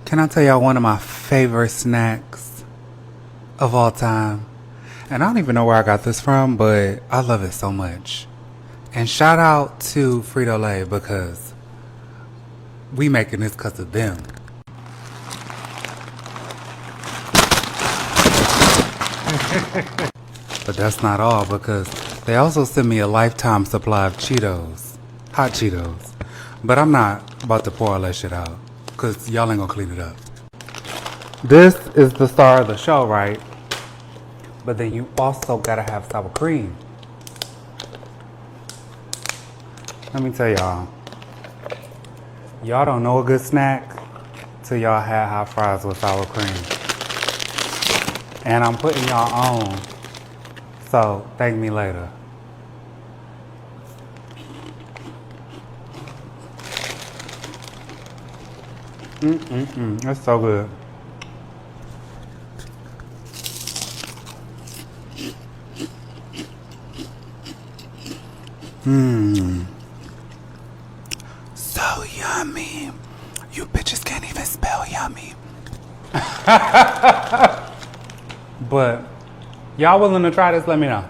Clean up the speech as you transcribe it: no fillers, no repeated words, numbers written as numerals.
Can I tell y'all one of my favorite snacks of all time? And I don't even know where I got this from, but I love it so much. And shout out to Frito-Lay because we making this because of them. But that's not all, because they also sent me a lifetime supply of Cheetos. Hot Cheetos. But I'm not about to pour all that shit out, because y'all ain't gonna clean it up. This is the star of the show, right? But then you also gotta have sour cream. Let me tell y'all. Y'all don't know a good snack till y'all had hot fries with sour cream. And I'm putting y'all on, so thank me later. That's so good. So yummy. You bitches can't even spell yummy. But y'all willing to try this? Let me know.